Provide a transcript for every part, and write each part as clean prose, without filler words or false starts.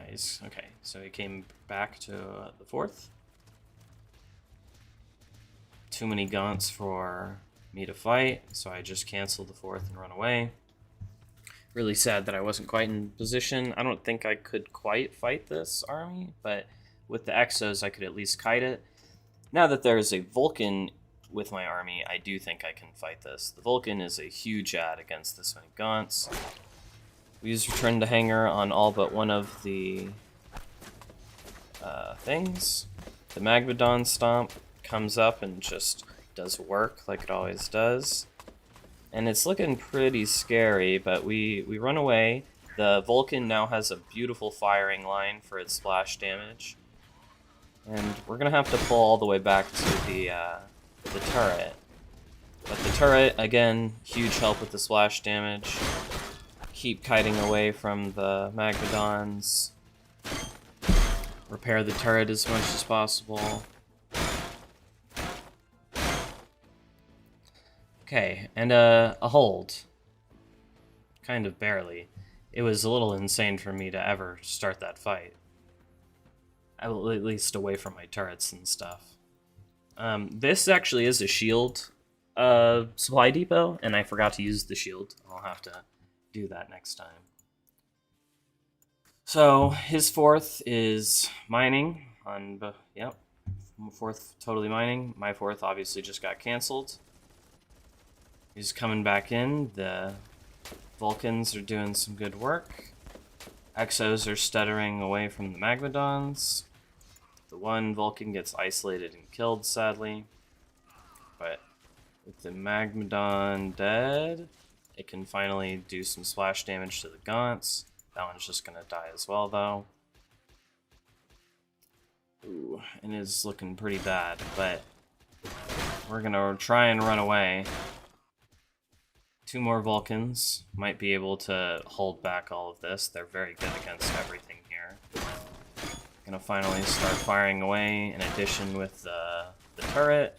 he's okay. So he came back to the 4th. Too many gaunts for me to fight, so I just canceled the 4th and run away. Really sad that I wasn't quite in position. I don't think I could quite fight this army, but with the Exos, I could at least kite it. Now that there's a Vulcan with my army, I do think I can fight this. The Vulcan is a huge add against this many gaunts. We use Return to Hangar on all but one of the things. The Magmadon Stomp comes up and just does work like it always does. And it's looking pretty scary, but we run away. The Vulcan now has a beautiful firing line for its splash damage. And we're going to have to pull all the way back to the turret. But the turret, again, huge help with the splash damage. Keep kiting away from the Magmadons. Repair the turret as much as possible. Okay, and a hold. Kind of barely. It was a little insane for me to ever start that fight. At least away from my turrets and stuff. This actually is a shield supply depot, and I forgot to use the shield. I'll have to do that next time. So his 4th is mining on, yep, 4th totally mining. My 4th obviously just got canceled. He's coming back in. The Vulcans are doing some good work. Exos are stuttering away from the Magmadons. The one Vulcan gets isolated and killed, sadly. But with the Magmadon dead, it can finally do some splash damage to the Gaunts. That one's just going to die as well, though. Ooh, and it's looking pretty bad, but we're going to try and run away. 2 more Vulcans might be able to hold back all of this. They're very good against everything here. Gonna finally start firing away, in addition with the turret.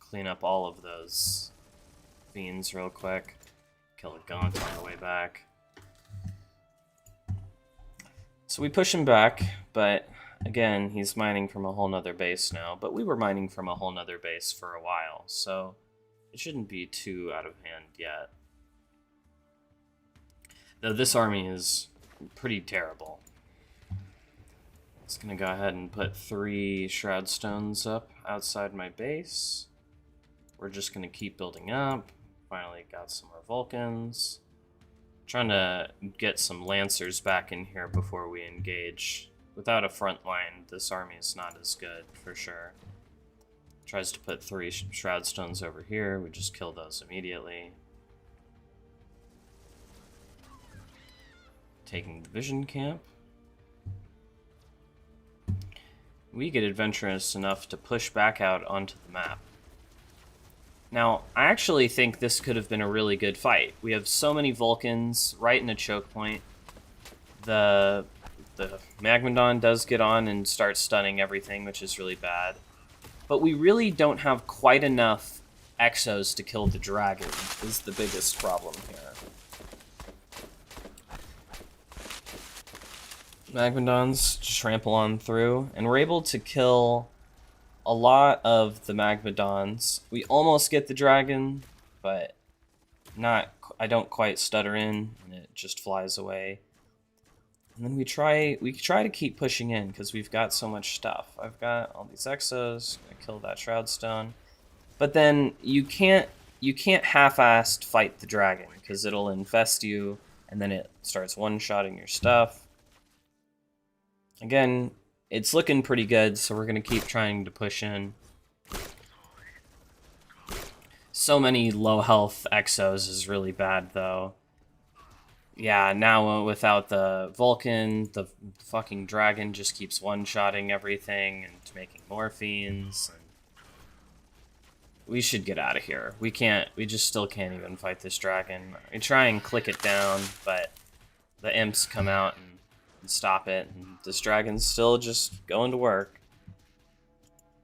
Clean up all of those fiends real quick. Kill a Gaunt on the way back. So we push him back, but again, he's mining from a whole nother base now. But we were mining from a whole nother base for a while, so it shouldn't be too out of hand yet. Though this army is pretty terrible. Just gonna go ahead and put 3 Shroud Stones up outside my base. We're just gonna keep building up. Finally got some more Vulcans. Trying to get some Lancers back in here before we engage. Without a front line, this army is not as good, for sure. Tries to put 3 Shroud Stones over here. We just kill those immediately. Taking the Vision Camp. We get adventurous enough to push back out onto the map. Now, I actually think this could have been a really good fight. We have so many Vulcans right in a choke point. The Magmadon does get on and start stunning everything, which is really bad. But we really don't have quite enough Exos to kill the dragon, is the biggest problem here. Magmadons just trample on through, and we're able to kill a lot of the Magmadons. We almost get the dragon, but I don't quite stutter in, and it just flies away. And then we try to keep pushing in because we've got so much stuff. I've got all these Exos, gonna kill that Shroud Stone. But then you can't half-assed fight the dragon because it'll infest you, and then it starts one-shotting your stuff. Again, it's looking pretty good, so we're going to keep trying to push in. So many low health Exos is really bad, though. Yeah, now without the Vulcan, the fucking dragon just keeps one-shotting everything and making more fiends. And we should get out of here. We just still can't even fight this dragon. We try and click it down, but the imps come out and stop it, and this dragon's still just going to work.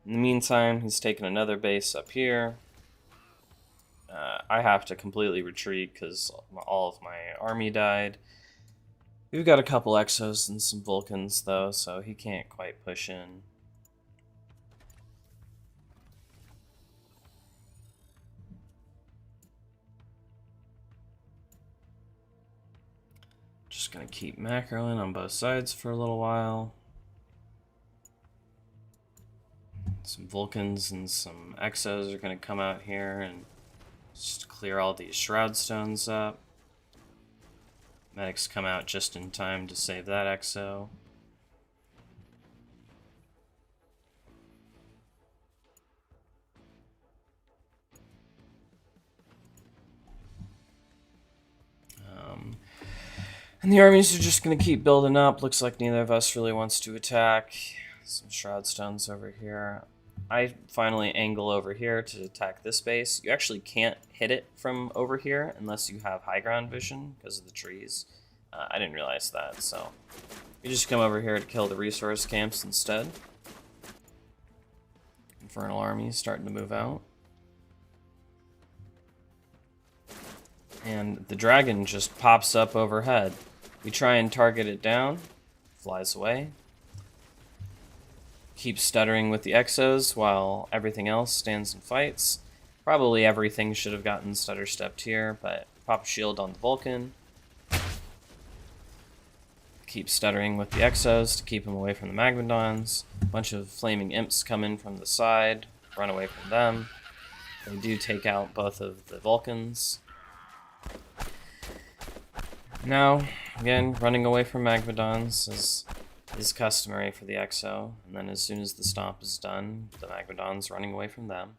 In the meantime, he's taken another base up here. I have to completely retreat because all of my army died. We've got a couple Exos and some Vulcans, though, so he can't quite push in. Just gonna keep macroing on both sides for a little while. Some Vulcans and some Exos are gonna come out here and just clear all these Shroud Stones up. Medics come out just in time to save that Exo. And the armies are just going to keep building up. Looks like neither of us really wants to attack. Some Shroud Stones over here. I finally angle over here to attack this base. You actually can't hit it from over here unless you have high ground vision because of the trees. I didn't realize that, so you just come over here to kill the resource camps instead. Infernal army starting to move out. And the dragon just pops up overhead. We try and target it down, flies away. Keeps stuttering with the Exos while everything else stands and fights. Probably everything should have gotten stutter stepped here, but pop a shield on the Vulcan. Keep stuttering with the Exos to keep him away from the Magmadons. A bunch of flaming imps come in from the side, run away from them. They do take out both of the Vulcans. Now, again, running away from Magmadons is customary for the Exo, and then as soon as the stomp is done, the Magmadons running away from them.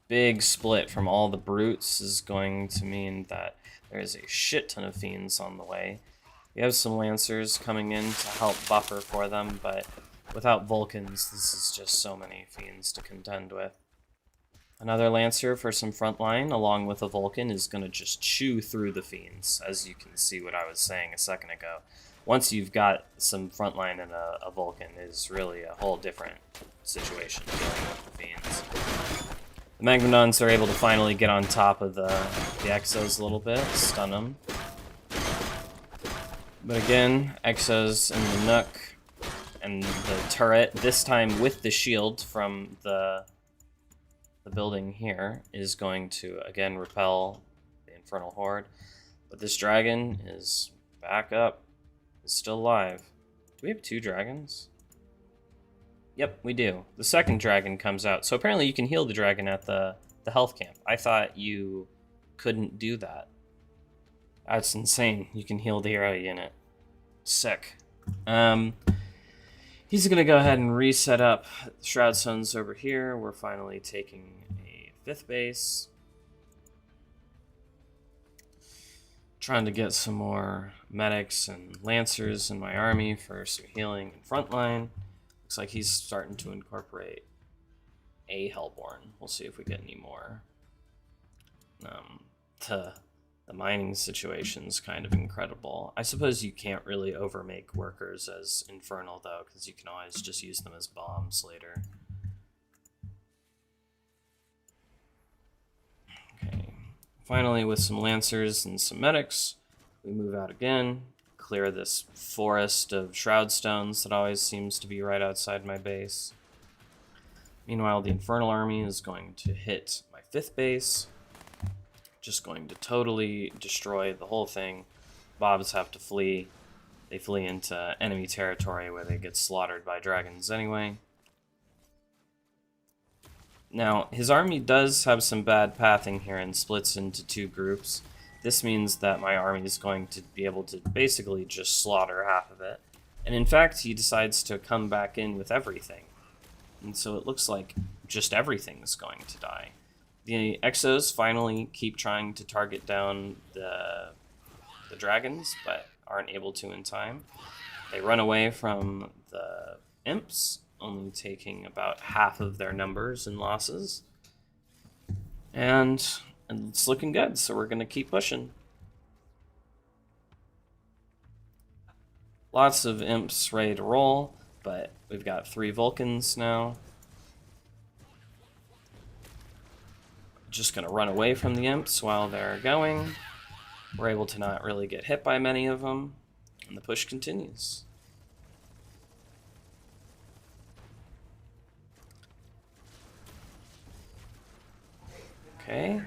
Big split from all the brutes is going to mean that there is a shit ton of fiends on the way. We have some Lancers coming in to help buffer for them, but without Vulcans, this is just so many fiends to contend with. Another Lancer for some frontline, along with a Vulcan, is going to just chew through the fiends, as you can see what I was saying a second ago. Once you've got some frontline and a Vulcan, is really a whole different situation dealing with the fiends. The Magmadons are able to finally get on top of the Exos a little bit, stun them. But again, Exos and the Nook and the turret, this time with the shield from the building here, is going to again repel the infernal horde. But this dragon is back up, is still alive. Do we have two dragons? Yep, we do. The second dragon comes out. So apparently you can heal the dragon at the health camp. I thought you couldn't do that. That's insane. You can heal the hero unit. Sick. He's going to go ahead and reset up Shroud Stones over here. We're finally taking a 5th base. Trying to get some more medics and lancers in my army for some healing and frontline. Looks like he's starting to incorporate a Hellborn. We'll see if we get any more. The mining situation's kind of incredible. I suppose you can't really overmake workers as infernal, though, because you can always just use them as bombs later. Okay. Finally, with some lancers and some medics, we move out again. Clear this forest of Shroud Stones that always seems to be right outside my base. Meanwhile, the Infernal Army is going to hit my 5th base. Just going to totally destroy the whole thing. Bobs have to flee. They flee into enemy territory where they get slaughtered by dragons anyway. Now, his army does have some bad pathing here and splits into 2 groups. This means that my army is going to be able to basically just slaughter half of it. And in fact, he decides to come back in with everything. And so it looks like just everything is going to die. The Exos finally keep trying to target down the dragons, but aren't able to in time. They run away from the imps, only taking about half of their numbers and losses. And it's looking good, so we're going to keep pushing. Lots of imps ready to roll, but we've got 3 Vulcans now. Just going to run away from the imps while they're going. we're able to not really get hit by many of them, and the push continues. Okay.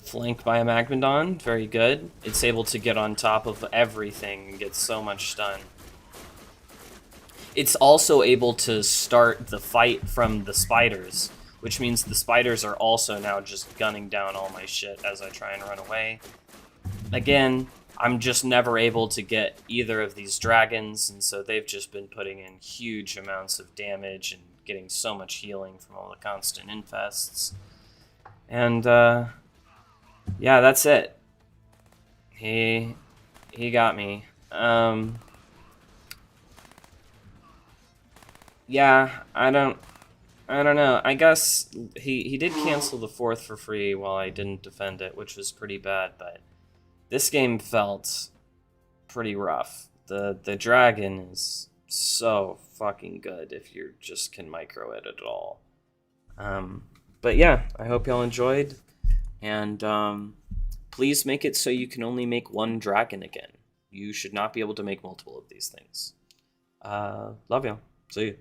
Flanked by a Magmadon, very good. It's able to get on top of everything and get so much stun. It's also able to start the fight from the spiders, which means the spiders are also now just gunning down all my shit as I try and run away. Again, I'm just never able to get either of these dragons, and so they've just been putting in huge amounts of damage and getting so much healing from all the constant infests. And, yeah, that's it. He got me. Yeah, I don't know. I guess he did cancel the 4th for free while I didn't defend it, which was pretty bad, but this game felt pretty rough. The dragon is so fucking good if you just can micro it at all. But yeah, I hope y'all enjoyed, and please make it so you can only make one dragon again. You should not be able to make multiple of these things. Love y'all. See you.